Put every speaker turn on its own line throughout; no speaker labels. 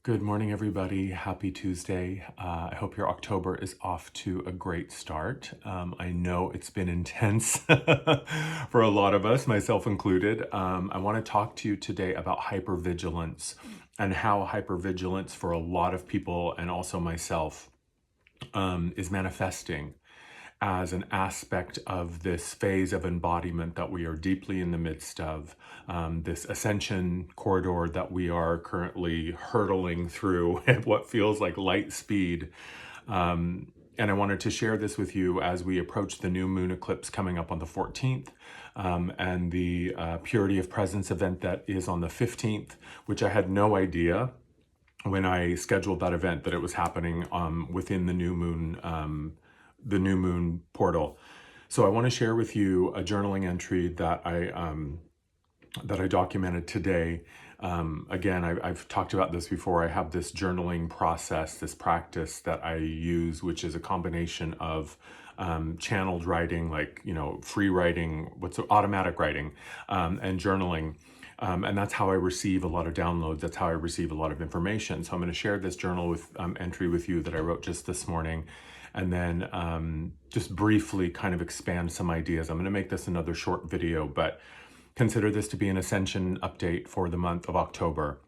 Good morning, everybody. Happy Tuesday. I hope your October is off to a great start. I know it's been intense for a lot of us, myself included. I want to talk to you today about hypervigilance and how hypervigilance for a lot of people and also myself is manifesting as an aspect of this phase of embodiment that we are deeply in the midst of, this ascension corridor that we are currently hurtling through at what feels like light speed. And I wanted to share this with you as we approach the new moon eclipse coming up on the 14th, and the Purity of Presence event that is on the 15th, which I had no idea when I scheduled that event that it was happening within the new moon portal. So I want to share with you a journaling entry that I documented today. Again, I've talked about this before. I have this journaling process, this practice that I use, which is a combination of channeled writing, like free writing, automatic writing, and journaling. And that's how I receive a lot of downloads. That's how I receive a lot of information. So I'm going to share this journal entry with you that I wrote just this morning, and then just briefly kind of expand some ideas. I'm going to make this another short video, but consider this to be an Ascension update for the month of October.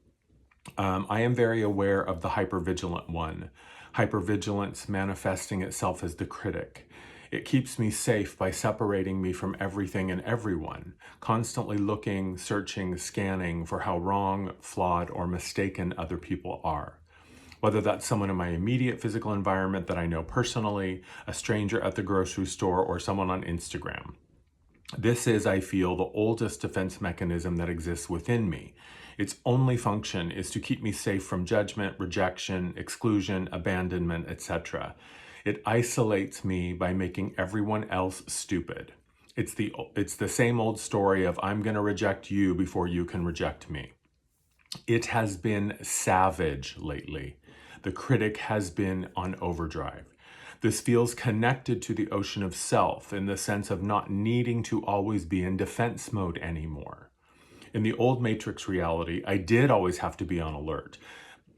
I am very aware of the hypervigilant one. Hypervigilance manifesting itself as the critic. It keeps me safe by separating me from everything and everyone, constantly looking, searching, scanning for how wrong, flawed, or mistaken other people are. Whether that's someone in my immediate physical environment that I know personally, a stranger at the grocery store, or someone on Instagram. This is, I feel, the oldest defense mechanism that exists within me. Its only function is to keep me safe from judgment, rejection, exclusion, abandonment, etc. It isolates me by making everyone else stupid. It's the same old story of I'm going to reject you before you can reject me. It has been savage lately. The critic has been on overdrive. This feels connected to the ocean of self in the sense of not needing to always be in defense mode anymore. In the old Matrix reality, I did always have to be on alert.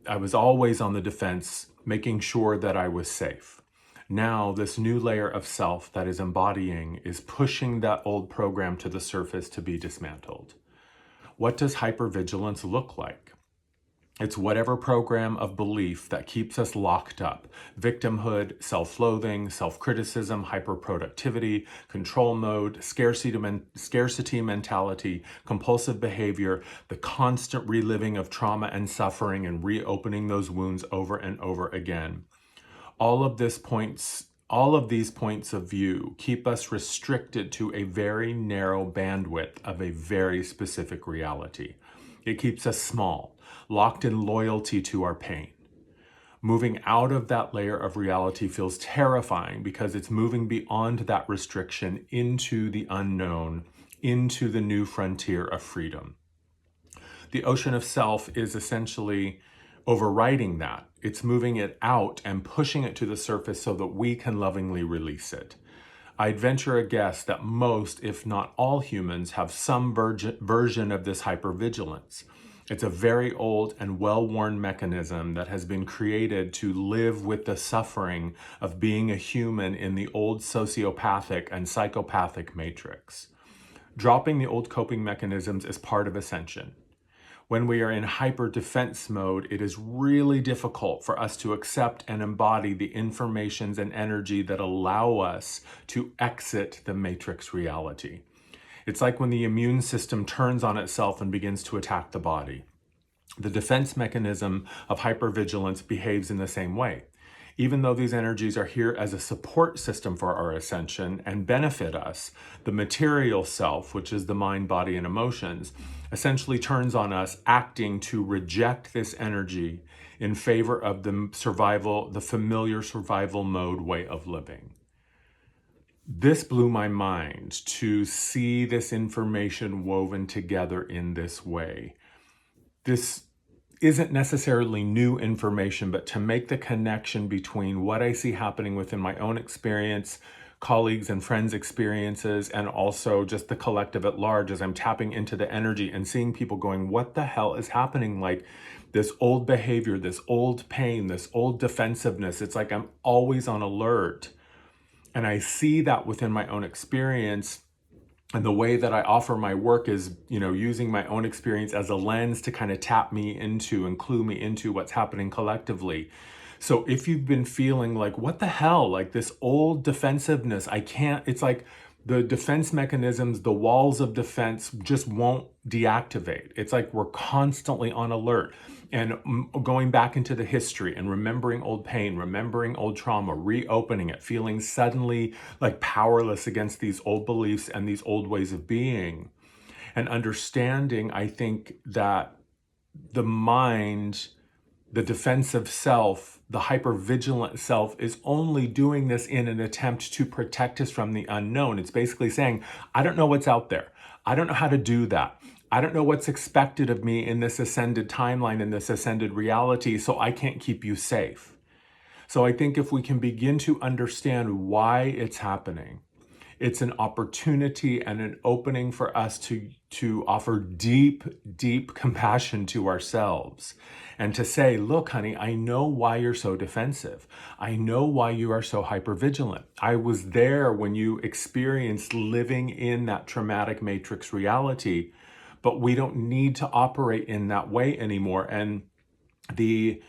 I was always on the defense, making sure that I was safe. Now, this new layer of self that is embodying is pushing that old program to the surface to be dismantled. What does hypervigilance look like? It's whatever program of belief that keeps us locked up. Victimhood, self-loathing, self-criticism, hyperproductivity, control mode, scarcity mentality, compulsive behavior, the constant reliving of trauma and suffering and reopening those wounds over and over again. All of these points of view keep us restricted to a very narrow bandwidth of a very specific reality. It keeps us small, locked in loyalty to our pain. Moving out of that layer of reality feels terrifying because it's moving beyond that restriction into the unknown, into the new frontier of freedom. The ocean of self is essentially overriding that. It's moving it out and pushing it to the surface so that we can lovingly release it. I'd venture a guess that most, if not all humans, have some version of this hypervigilance. It's a very old and well-worn mechanism that has been created to live with the suffering of being a human in the old sociopathic and psychopathic matrix. Dropping the old coping mechanisms is part of Ascension. When we are in hyper defense mode, it is really difficult for us to accept and embody the informations and energy that allow us to exit the matrix reality. It's like when the immune system turns on itself and begins to attack the body. The defense mechanism of hypervigilance behaves in the same way. Even though these energies are here as a support system for our ascension and benefit us, the material self, which is the mind, body, and emotions, essentially turns on us, acting to reject this energy in favor of the familiar survival mode way of living. This blew my mind to see this information woven together in this way. This isn't necessarily new information, but to make the connection between what I see happening within my own experience, colleagues and friends' experiences, and also just the collective at large as I'm tapping into the energy and seeing people going, what the hell is happening? Like, this old behavior, this old pain, this old defensiveness. It's like I'm always on alert. And I see that within my own experience. And the way that I offer my work is, using my own experience as a lens to kind of tap me into and clue me into what's happening collectively. So if you've been feeling like, what the hell, like this old defensiveness, it's like the defense mechanisms, the walls of defense just won't deactivate. It's like we're constantly on alert. And going back into the history and remembering old pain, remembering old trauma, reopening it, feeling suddenly like powerless against these old beliefs and these old ways of being. And understanding, I think, that the mind, the defensive self, the hypervigilant self is only doing this in an attempt to protect us from the unknown. It's basically saying, I don't know what's out there. I don't know how to do that. I don't know what's expected of me in this ascended timeline, in this ascended reality, so I can't keep you safe. So I think if we can begin to understand why it's happening, it's an opportunity and an opening for us to offer deep, deep compassion to ourselves and to say, look, honey, I know why you're so defensive. I know why you are so hypervigilant. I was there when you experienced living in that traumatic matrix reality, but we don't need to operate in that way anymore. And the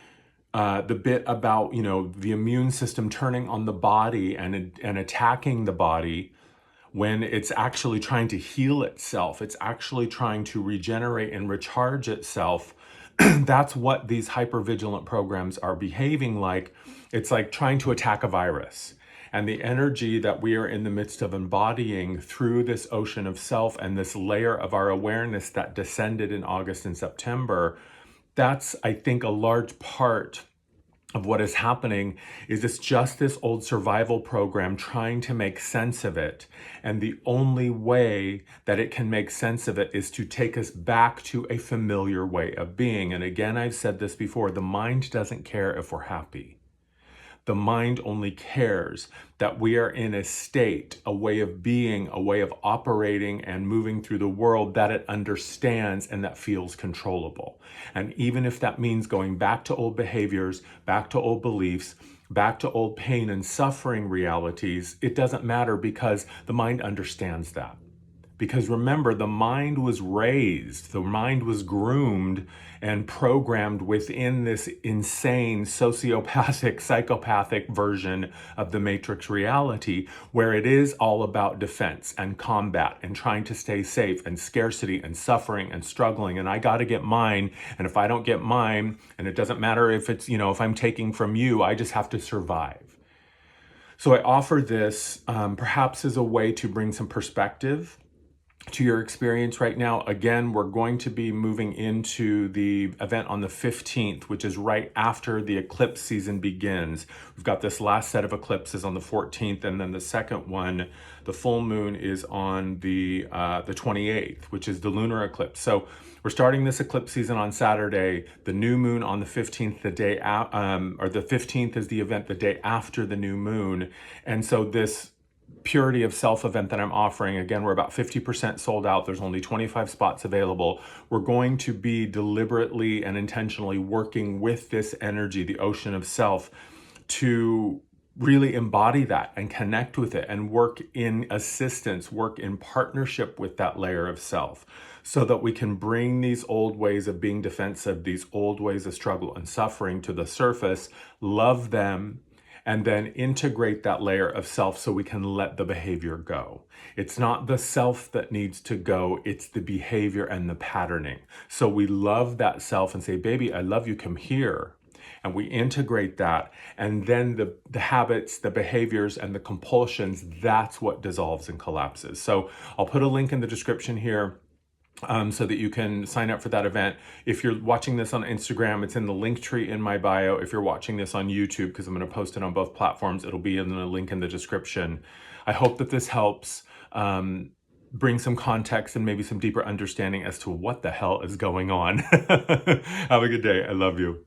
bit about, the immune system turning on the body and attacking the body, when it's actually trying to heal itself, it's actually trying to regenerate and recharge itself. That's what these hypervigilant programs are behaving like. It's like trying to attack a virus. And the energy that we are in the midst of embodying through this ocean of self and this layer of our awareness that descended in August and September, that's, I think, a large part of what is happening. Is it's just this old survival program trying to make sense of it. And the only way that it can make sense of it is to take us back to a familiar way of being. And again, I've said this before, the mind doesn't care if we're happy. The mind only cares that we are in a state, a way of being, a way of operating and moving through the world that it understands and that feels controllable. And even if that means going back to old behaviors, back to old beliefs, back to old pain and suffering realities, it doesn't matter because the mind understands that. Because remember, the mind was raised, the mind was groomed and programmed within this insane sociopathic, psychopathic version of the matrix reality, where it is all about defense and combat and trying to stay safe and scarcity and suffering and struggling. And I got to get mine. And if I don't get mine, and it doesn't matter if it's, if I'm taking from you, I just have to survive. So I offer this perhaps as a way to bring some perspective to your experience right now. Again, we're going to be moving into the event on the 15th, which is right after the eclipse season begins. We've got this last set of eclipses on the 14th, and then the second one, the full moon, is on the 28th, which is the lunar eclipse. So we're starting this eclipse season on Saturday, the new moon on the 15th, the 15th is the event the day after the new moon. And so this Purity of Self event that I'm offering, again, we're about 50% sold out. There's only 25 spots available. We're going to be deliberately and intentionally working with this energy, the ocean of self, to really embody that and connect with it and work in assistance, work in partnership with that layer of self, so that we can bring these old ways of being defensive, these old ways of struggle and suffering to the surface, love them, and then integrate that layer of self so we can let the behavior go. It's not the self that needs to go, it's the behavior and the patterning. So we love that self and say, baby, I love you, come here. And we integrate that. And then the habits, the behaviors, and the compulsions, that's what dissolves and collapses. So I'll put a link in the description here, so that you can sign up for that event. If you're watching this on Instagram, it's in the link tree in my bio. If you're watching this on YouTube, because I'm going to post it on both platforms, it'll be in the link in the description. I hope that this helps bring some context and maybe some deeper understanding as to what the hell is going on. Have a good day. I love you.